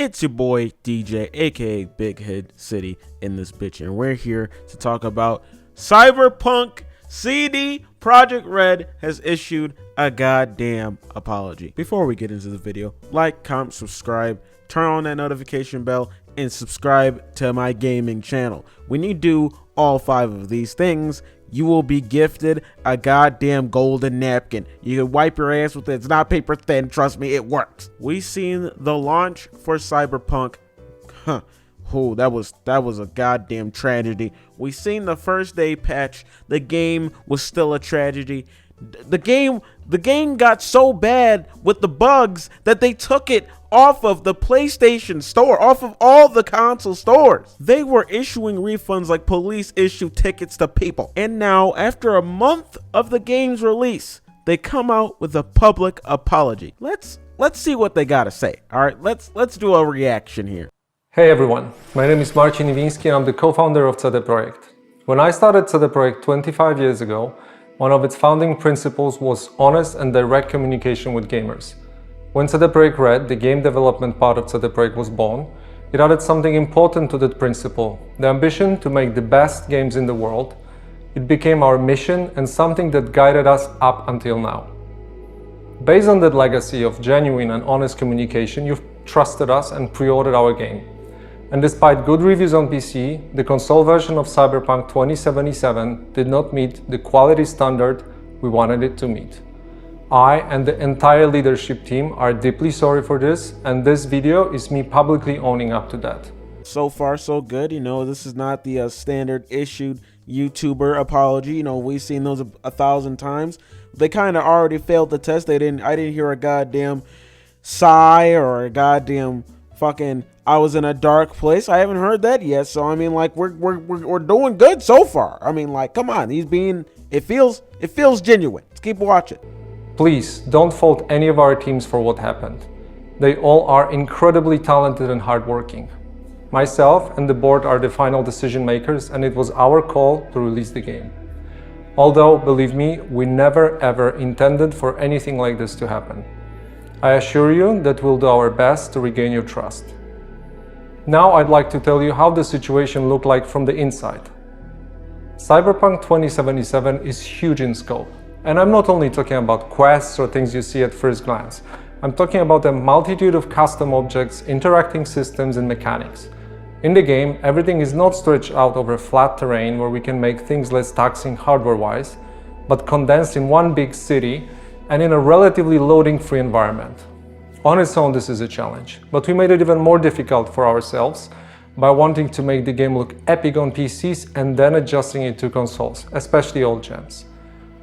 It's your boy DJ, aka Big Head City in this bitch, and we're here to talk about Cyberpunk. CD Projekt Red has issued a goddamn apology. Before we get into the video, like, comment, subscribe, turn on that notification bell, and subscribe to my gaming channel. When you do all 5 of these things, you will be gifted a goddamn golden napkin. You can wipe your ass with it. It's not paper thin. Trust me, it works. We seen the launch for Cyberpunk. Oh, that was a goddamn tragedy. We seen the first day patch. The game was still a tragedy. The game got so bad with the bugs that they took it off of the PlayStation Store, off of all the console stores. They were issuing refunds like police issue tickets to people. And now, after a month of the game's release, they come out with a public apology. Let's see what they gotta say. All right, let's do a reaction here. Hey everyone, my name is Marcin Iwiński and I'm the co-founder of CD Projekt. When I started CD Projekt 25 years ago, one of its founding principles was honest and direct communication with gamers. When CD Projekt Red, the game development part of CD Projekt, was born, it added something important to that principle, the ambition to make the best games in the world. It became our mission and something that guided us up until now. Based on that legacy of genuine and honest communication, you've trusted us and pre-ordered our game. And despite good reviews on PC, the console version of Cyberpunk 2077 did not meet the quality standard we wanted it to meet. I and the entire leadership team are deeply sorry for this, and this video is me publicly owning up to that. So far, so good. You know, this is not the standard issued YouTuber apology. You know, we've seen those 1,000 times. They kind of already failed the test. I didn't hear a goddamn sigh or a goddamn fucking I was in a dark place. I haven't heard that yet. So I mean, like, we're doing good so far. I mean, like, come on, it feels genuine. Let's keep watching. Please don't fault any of our teams for what happened. They all are incredibly talented and hardworking. Myself and the board are the final decision makers, and it was our call to release the game. Although, believe me, we never ever intended for anything like this to happen. I assure you that we'll do our best to regain your trust. Now I'd like to tell you how the situation looked like from the inside. Cyberpunk 2077 is huge in scope. And I'm not only talking about quests or things you see at first glance. I'm talking about a multitude of custom objects, interacting systems, and mechanics. In the game, everything is not stretched out over flat terrain where we can make things less taxing hardware-wise, but condensed in one big city and in a relatively loading-free environment. On its own, this is a challenge, but we made it even more difficult for ourselves by wanting to make the game look epic on PCs and then adjusting it to consoles, especially old gens.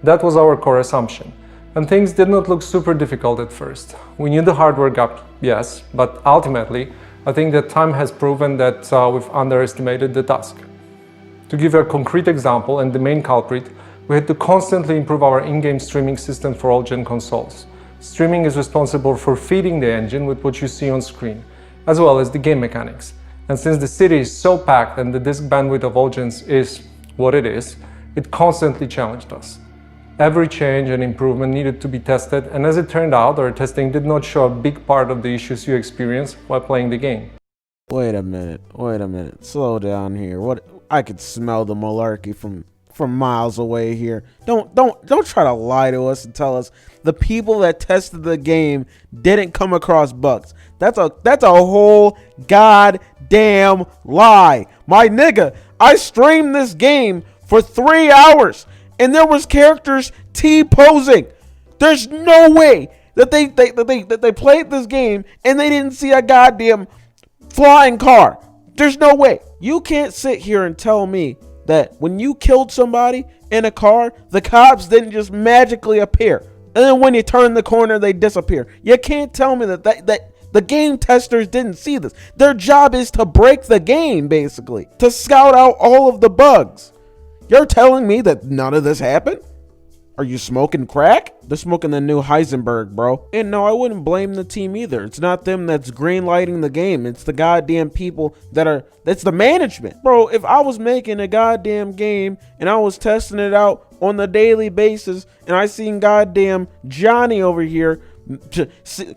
That was our core assumption, and things did not look super difficult at first. We knew the hardware gap, yes, but ultimately, I think that time has proven that we've underestimated the task. To give a concrete example, and the main culprit, we had to constantly improve our in-game streaming system for all gen consoles. Streaming is responsible for feeding the engine with what you see on screen, as well as the game mechanics. And since the city is so packed and the disk bandwidth of all gens is what it is, it constantly challenged us. Every change and improvement needed to be tested, and as it turned out, our testing did not show a big part of the issues you experience while playing the game. Wait a minute, slow down here. What? I could smell the malarkey from miles away here. Don't try to lie to us and tell us the people that tested the game didn't come across bugs. That's a whole goddamn lie. My nigga, I streamed this game for 3 hours and there was characters T-posing. There's no way that they played this game and they didn't see a goddamn flying car. There's no way. You can't sit here and tell me that when you killed somebody in a car, the cops didn't just magically appear. And then when you turn the corner, they disappear. You can't tell me that the game testers didn't see this. Their job is to break the game, basically, to scout out all of the bugs. You're telling me that none of this happened? Are you smoking crack? They're smoking the new Heisenberg, bro. And no, I wouldn't blame the team either. It's not them that's greenlighting the game. It's the goddamn people that's the management. Bro, if I was making a goddamn game and I was testing it out on the daily basis and I seen goddamn Johnny over here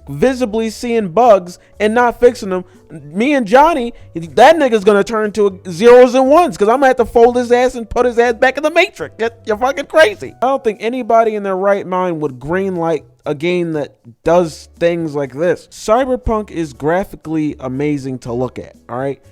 visibly seeing bugs and not fixing them. Me and Johnny, that nigga's gonna turn to zeros and ones because I'm gonna have to fold his ass and put his ass back in the matrix. You're fucking crazy. I don't think anybody in their right mind would greenlight a game that does things like this. Cyberpunk is graphically amazing to look at, all right?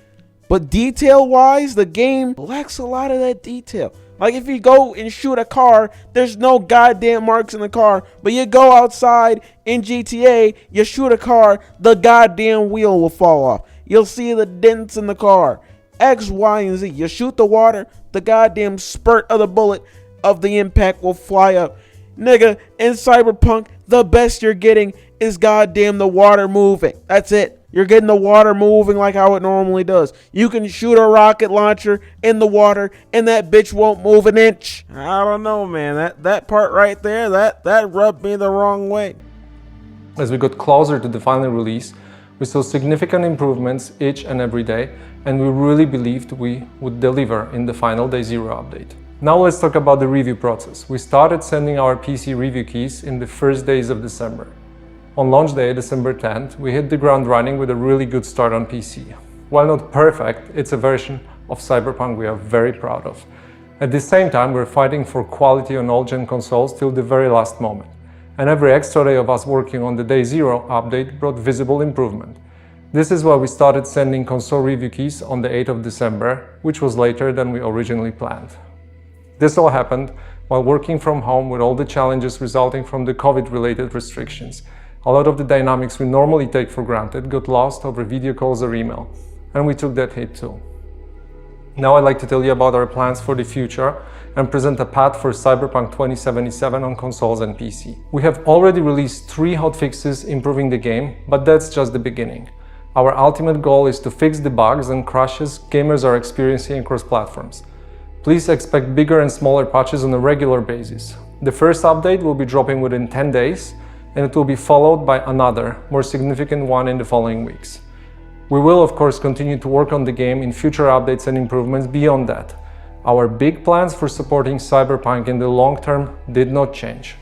But detail-wise, the game lacks a lot of that detail. Like if you go and shoot a car, there's no goddamn marks in the car. But you go outside in GTA, you shoot a car, the goddamn wheel will fall off. You'll see the dents in the car. X, Y, and Z. You shoot the water, the goddamn spurt of the bullet of the impact will fly up. Nigga, in Cyberpunk, the best you're getting is goddamn the water moving. That's it. You're getting the water moving like how it normally does. You can shoot a rocket launcher in the water and that bitch won't move an inch. I don't know, man. That part right there, that rubbed me the wrong way. As we got closer to the final release, we saw significant improvements each and every day, and we really believed we would deliver in the final Day Zero update. Now let's talk about the review process. We started sending our PC review keys in the first days of December. On launch day, December 10th, we hit the ground running with a really good start on PC. While not perfect, it's a version of Cyberpunk we are very proud of. At the same time, we're fighting for quality on all-gen consoles till the very last moment. And every extra day of us working on the Day Zero update brought visible improvement. This is why we started sending console review keys on the 8th of December, which was later than we originally planned. This all happened while working from home with all the challenges resulting from the COVID-related restrictions. A lot of the dynamics we normally take for granted got lost over video calls or email, and we took that hit too. Now I'd like to tell you about our plans for the future and present a path for Cyberpunk 2077 on consoles and PC. We have already released 3 hotfixes improving the game, but that's just the beginning. Our ultimate goal is to fix the bugs and crashes gamers are experiencing across platforms. Please expect bigger and smaller patches on a regular basis. The first update will be dropping within 10 days, and it will be followed by another, more significant one in the following weeks. We will, of course, continue to work on the game in future updates and improvements beyond that. Our big plans for supporting Cyberpunk in the long term did not change.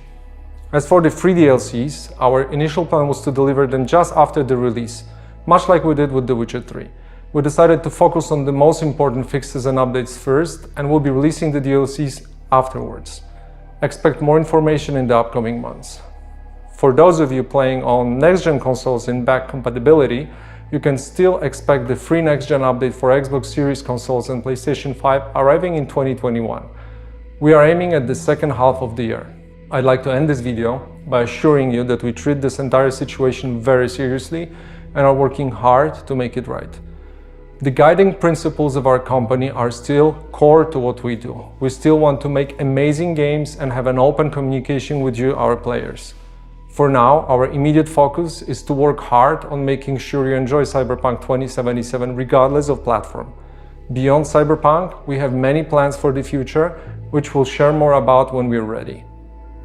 As for the free DLCs, our initial plan was to deliver them just after the release, much like we did with The Witcher 3. We decided to focus on the most important fixes and updates first, and we'll be releasing the DLCs afterwards. Expect more information in the upcoming months. For those of you playing on next-gen consoles in back compatibility, you can still expect the free next-gen update for Xbox Series consoles and PlayStation 5 arriving in 2021. We are aiming at the second half of the year. I'd like to end this video by assuring you that we treat this entire situation very seriously and are working hard to make it right. The guiding principles of our company are still core to what we do. We still want to make amazing games and have an open communication with you, our players. For now, our immediate focus is to work hard on making sure you enjoy Cyberpunk 2077 regardless of platform. Beyond Cyberpunk, we have many plans for the future, which we'll share more about when we're ready.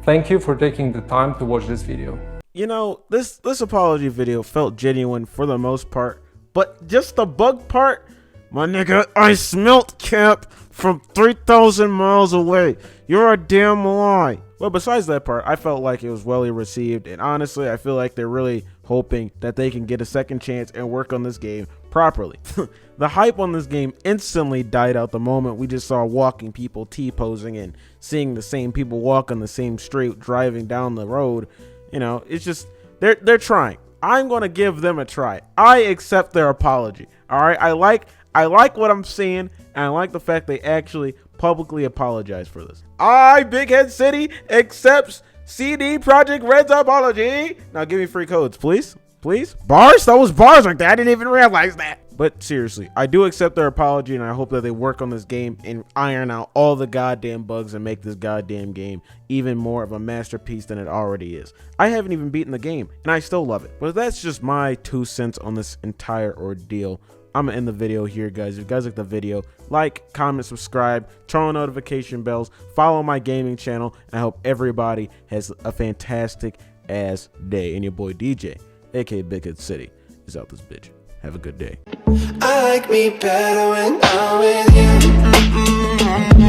Thank you for taking the time to watch this video. You know, this apology video felt genuine for the most part, but just the bug part, my nigga, I smelt Cap from 3,000 miles away. You're a damn lie. Well, besides that part, I felt like it was well received, and honestly, I feel like they're really hoping that they can get a second chance and work on this game properly. The hype on this game instantly died out the moment we just saw walking people T-posing and seeing the same people walk on the same street driving down the road. You know, it's just, they're trying. I'm going to give them a try. I accept their apology. All right, I like what I'm seeing, and I like the fact they actually publicly apologize for this. Big Head City accepts CD Projekt Red's apology. Now give me free codes, please. Please. Bars? That was bars like that. I didn't even realize that. But seriously, I do accept their apology, and I hope that they work on this game and iron out all the goddamn bugs and make this goddamn game even more of a masterpiece than it already is. I haven't even beaten the game, and I still love it. But that's just my 2 cents on this entire ordeal. I'm gonna end the video here, guys. If you guys like the video, like, comment, subscribe, turn on notification bells, follow my gaming channel, and I hope everybody has a fantastic ass day. And your boy DJ, aka Big Head City, is out this bitch. Have a good day. I like me better when I'm with you.